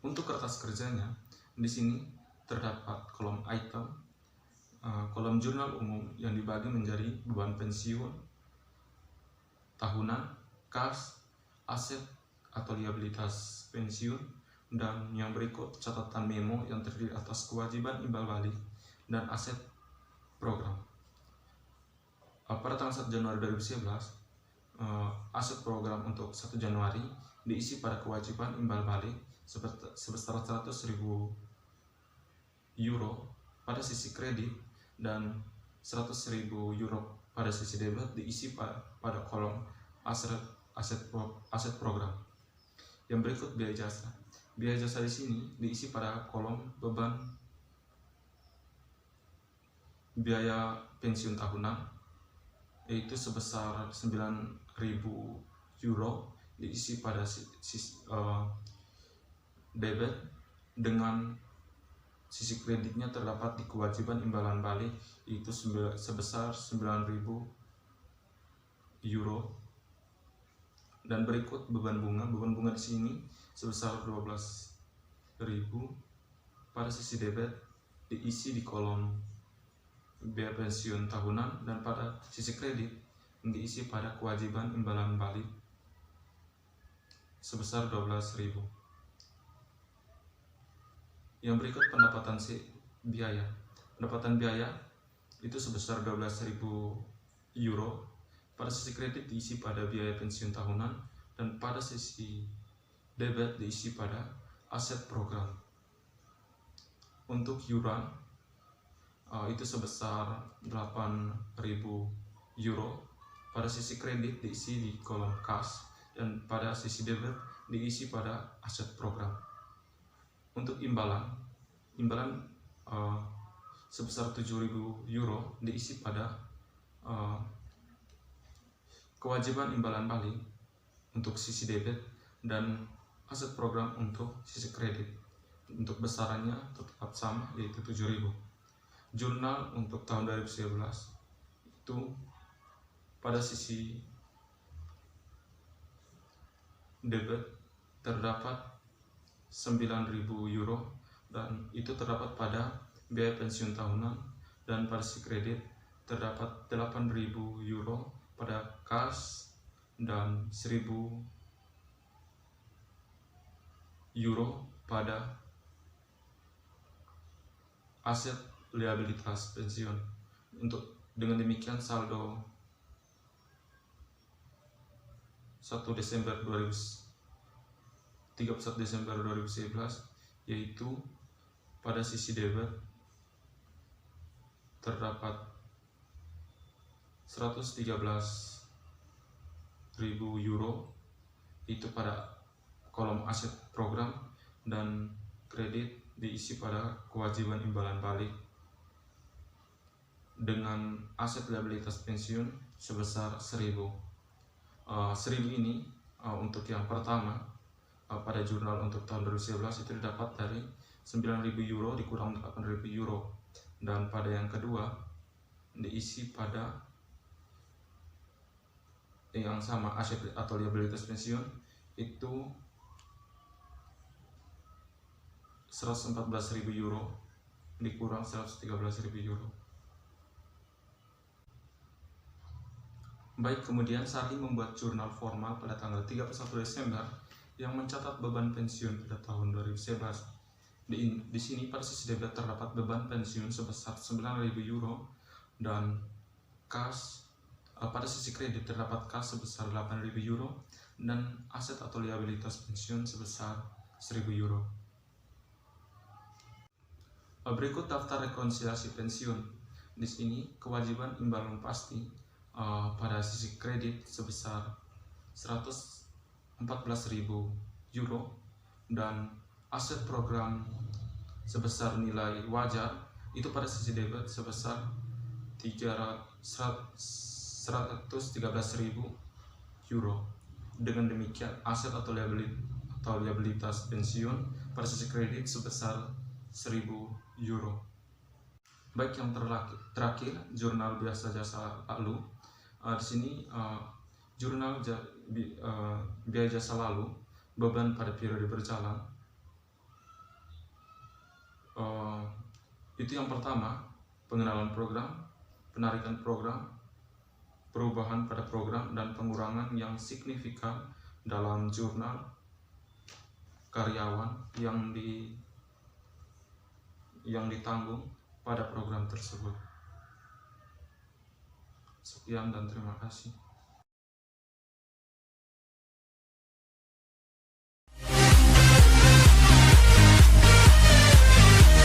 Untuk kertas kerjanya, di sini terdapat kolom item, kolom jurnal umum yang dibagi menjadi beban pensiun tahunan, kas, aset atau liabilitas pensiun, dan yang berikut catatan memo yang terdiri atas kewajiban imbal balik dan aset program. Pada tanggal 1 Januari 2011, aset program untuk 1 Januari diisi pada kewajiban imbal balik sebesar 100.000 euro pada sisi kredit dan 100.000 euro pada sisi debit diisi pada kolom aset program. Yang berikut biaya jasa. Biaya jasa di sini diisi pada kolom beban biaya pensiun tahunan, yaitu sebesar 9.000 euro diisi pada debit, dengan sisi kreditnya terdapat di kewajiban imbalan balik yaitu sebesar 9.000 euro. Dan berikut beban bunga. Beban bunga di sini sebesar 12.000 pada sisi debit diisi di kolom biaya pensiun tahunan, dan pada sisi kredit diisi pada kewajiban imbalan balik sebesar 12.000. Yang berikut pendapatan biaya. Pendapatan biaya itu sebesar 12.000 euro. Pada sisi kredit diisi pada biaya pensiun tahunan, dan pada sisi debit diisi pada aset program. Untuk yuran itu sebesar 8.000 euro. Pada sisi kredit diisi di kolom kas, dan pada sisi debit diisi pada aset program. Untuk imbalan sebesar 7.000 euro diisi pada kewajiban imbalan balik untuk sisi debit dan aset program untuk sisi kredit. Untuk besarannya tetap sama, yaitu 7.000. Jurnal untuk tahun 2011 itu pada sisi debit terdapat 9.000 euro, dan itu terdapat pada biaya pensiun tahunan, dan pada sisi kredit terdapat 8.000 euro pada kas dan 1.000 euro pada aset liabilitas pensiun. Dengan demikian saldo 31 Desember 2011 yaitu pada sisi debit terdapat 113.000 euro itu pada kolom aset program, dan kredit diisi pada kewajiban imbalan balik dengan aset liabilitas pensiun sebesar 1.000. 1.000 ini untuk yang pertama pada jurnal untuk tahun 2011 itu didapat dari 9.000 euro dikurang 8.000 euro, dan pada yang kedua diisi pada yang sama aset atau liabilitas pensiun itu 114.000 euro dikurang 113.000 euro. Baik, kemudian Sarli membuat jurnal formal pada tanggal 31 Desember yang mencatat beban pensiun pada tahun 2011. Di sini pada sisi debit terdapat beban pensiun sebesar 9.000 euro dan kas. Pada sisi kredit terdapat kas sebesar 8.000 euro dan aset atau liabilitas pensiun sebesar 1.000 euro. Berikut daftar rekonsiliasi pensiun. Di sini kewajiban imbalan pasti pada sisi kredit sebesar 114.000 euro dan aset program sebesar nilai wajar itu pada sisi debit sebesar 113.000 euro. Dengan demikian aset atau liabilitas pensiun pada sisi kredit sebesar 1.000 euro. Baik, yang terakhir jurnal biasa jasa lalu. Di sini jurnal biaya jasa lalu, beban pada periode berjalan. Itu yang pertama, pengenalan program, penarikan program, perubahan pada program, dan pengurangan yang signifikan dalam jurnal karyawan yang ditanggung pada program tersebut. Sekian dan terima kasih.